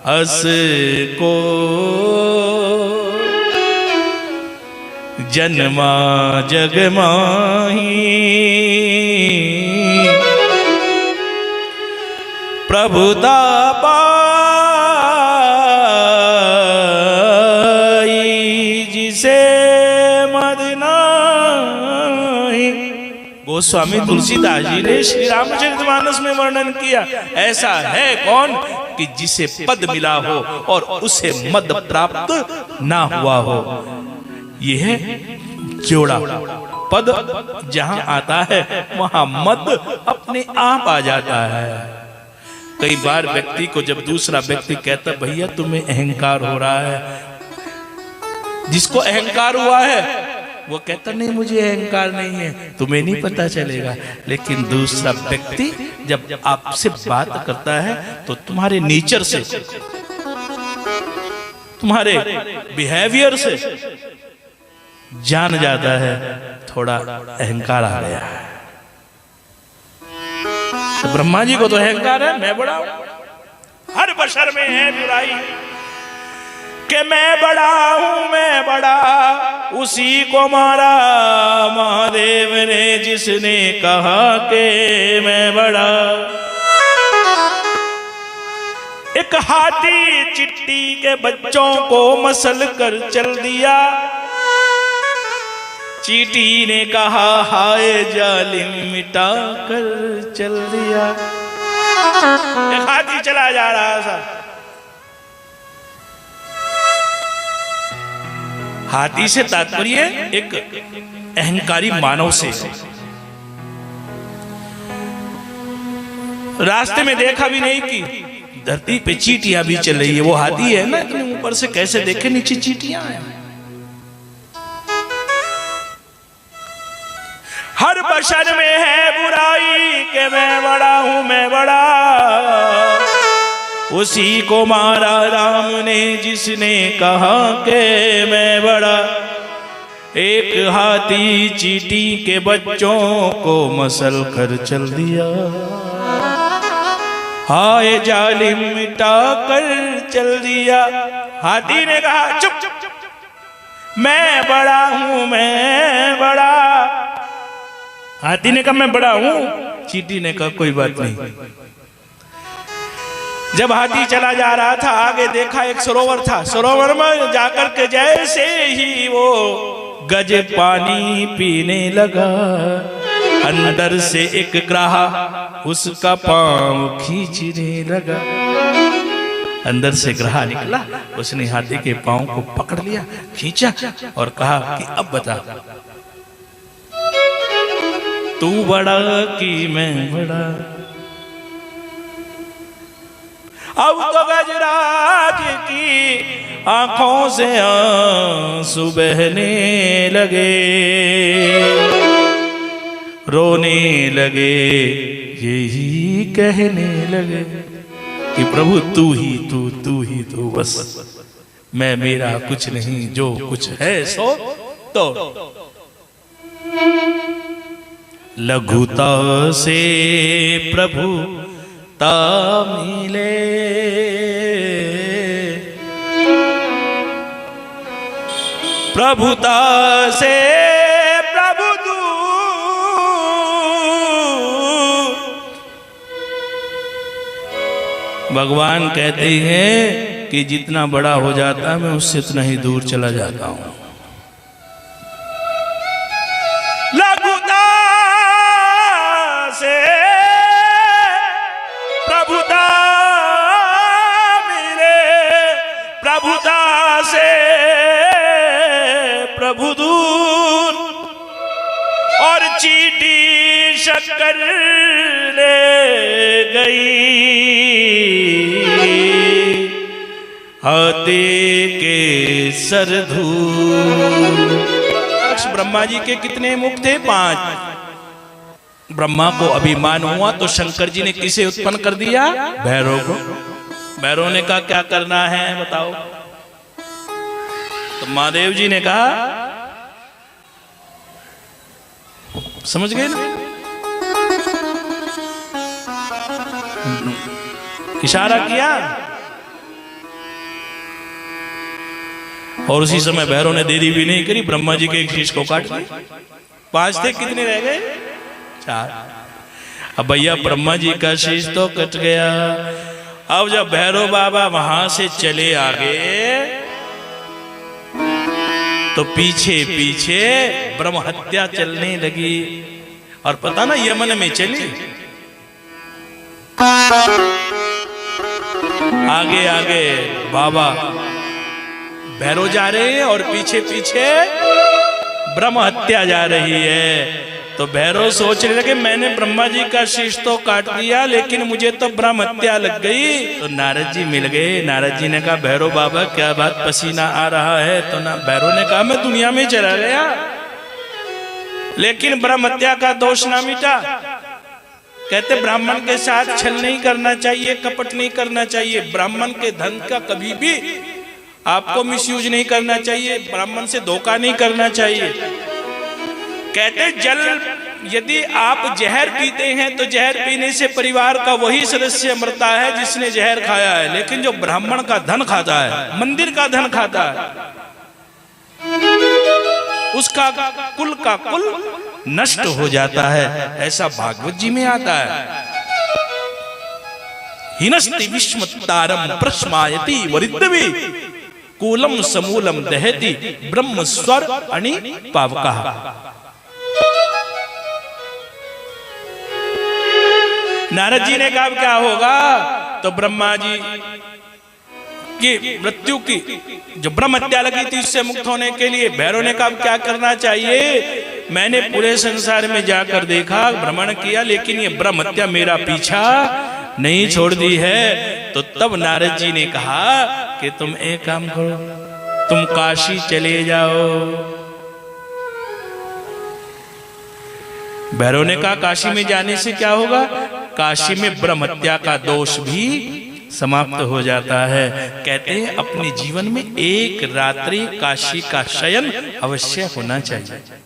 अस को जन्मा जग माही प्रभुता पाई जिसे मद नाही। गोस्वामी तुलसीदास जी ने श्री रामचरितमानस में वर्णन किया, ऐसा है कौन कि जिसे पद मिला हो और उसे मद प्राप्त ना हुआ हो। यह जोड़ा पद जहां आता है वहां मद अपने आप आ जाता है। कई बार व्यक्ति को जब दूसरा व्यक्ति कहता भैया तुम्हें अहंकार हो रहा है, जिसको अहंकार हुआ है वो कहता नहीं मुझे अहंकार नहीं है, तुम्हें नहीं पता चलेगा। लेकिन दूसरा व्यक्ति जब आपसे बात करता है तो तुम्हारे नेचर से, तुम्हारे बिहेवियर से जान जाता है थोड़ा अहंकार आ गया है। तो ब्रह्मा जी को तो अहंकार है, मैं बड़ा हूं। हर बशर में है बुराई कि मैं बड़ा हूं, मैं बड़ा। उसी को मारा महादेव ने जिसने कहा कि मैं बड़ा। एक हाथी चिट्टी के बच्चों को मसल कर चल दिया। चींटी ने कहा हाय जालिम, मिटा कर चल दिया। एक हाथी चला जा रहा था, हाथी से तात्पर्य एक अहंकारी मानव से। रास्ते में देखा भी नहीं कि धरती पे चींटियां भी चल रही है। वो हाथी है ना, इतने ऊपर से कैसे देखे नीचे चींटियां हैं। हर बशर में है बुराई कि मैं बड़ा हूं, मैं बड़ा। उसी को मारा राम ने जिसने कहा कि मैं बड़ा। एक हाथी चींटी के बच्चों को मसल कर चल दिया। हाय जालिम, मिटा कर चल दिया। हाथी ने कहा चुप चुप चुप, मैं बड़ा हूं, मैं बड़ा। हाथी ने कहा मैं बड़ा हूं, चींटी ने कहा कोई बात नहीं। जब हाथी चला जा रहा था, आगे देखा एक सरोवर था। सरोवर में जाकर के जैसे ही वो गज पानी पीने लगा, अंदर से एक ग्राहा उसका पांव खींचने लगा। अंदर से ग्राहा निकला, उसने हाथी के पांव को पकड़ लिया, खींचा और कहा कि अब बता तू बड़ा कि मैं बड़ा। अब तो गजराज की आंखों से आंसू बहने लगे, रोने लगे, यही कहने लगे कि प्रभु तू ही तू, तू ही तू, बस मैं मेरा कुछ नहीं, जो कुछ है सो तो। लघुता से प्रभु ता मिले, प्रभुता से प्रभु दूर। भगवान कहते हैं कि जितना बड़ा हो जाता है मैं उससे उतना ही दूर चला जाता हूं। प्रभु दूर और चींटी शक्कर ले गई, हाथी के सर धूल। ब्रह्मा जी के कितने मुख थे? 5। ब्रह्मा को अभिमान हुआ तो शंकर जी ने किसे उत्पन्न कर दिया? भैरव को। भैरव ने कहा क्या करना है बताओ। तो महादेव जी ने कहा, समझ गए ना, इशारा किया और उसी समय भैरव ने देरी भी नहीं करी, ब्रह्मा जी के एक शीश को काट दिया। 5 थे, कितने रह गए? 4। अब भैया ब्रह्मा जी का शीश तो कट गया। अब जब भैरव बाबा वहां से चले आगे तो पीछे पीछे ब्रह्म हत्या चलने लगी। और पता ना यमन में चली, आगे आगे बाबा भैरव जा रहे हैं और पीछे पीछे ब्रह्म हत्या जा रही है। तो भैरव सोचने लगे मैंने ब्रह्मा जी का शीश तो काट दिया, लेकिन मुझे तो ब्रह्म हत्या लग गई। तो नारद जी मिल गए। नारद जी ने कहा भैरव बाबा क्या बात, पसीना आ रहा है? तो ना भैरव ने कहा मैं दुनिया में चला गया, लेकिन ब्रह्म हत्या का दोष ना मिटा। कहते ब्राह्मण के साथ छल नहीं करना चाहिए, कपट नहीं करना चाहिए, ब्राह्मण के धन का कभी भी आपको मिसयूज नहीं करना चाहिए, ब्राह्मण से धोखा नहीं करना चाहिए। कहते जल यदि आप जहर पीते हैं तो जहर पीने से परिवार का वही सदस्य मरता है जिसने जहर खाया है, लेकिन जो ब्राह्मण का धन खाता है, मंदिर का धन खाता है, उसका कुल का कुल नष्ट हो जाता है। ऐसा भागवत जी में आता है। हिनस्ति विश्वतारम प्रश्मायति वरिद्रवी कूलम समूलम दहति ब्रह्म स्वर अणि पावकः। नारद जी ने कहा क्या होगा? तो ब्रह्मा जी की मृत्यु की जो ब्रह्म हत्या लगी थी उससे मुक्त होने के लिए भैरव ने कहा क्या करना चाहिए? मैंने पूरे संसार में जाकर देखा, भ्रमण किया, लेकिन ये ब्रह्म हत्या मेरा पीछा नहीं छोड़ दी है। तो तब नारद जी ने कहा कि तुम एक काम करो, तुम काशी चले जाओ। भैरव ने कहा काशी में जाने से क्या होगा? काशी में ब्रह्म हत्या का दोष भी समाप्त हो जाता है। कहते हैं अपने जीवन में एक रात्रि काशी का शयन अवश्य होना चाहिए।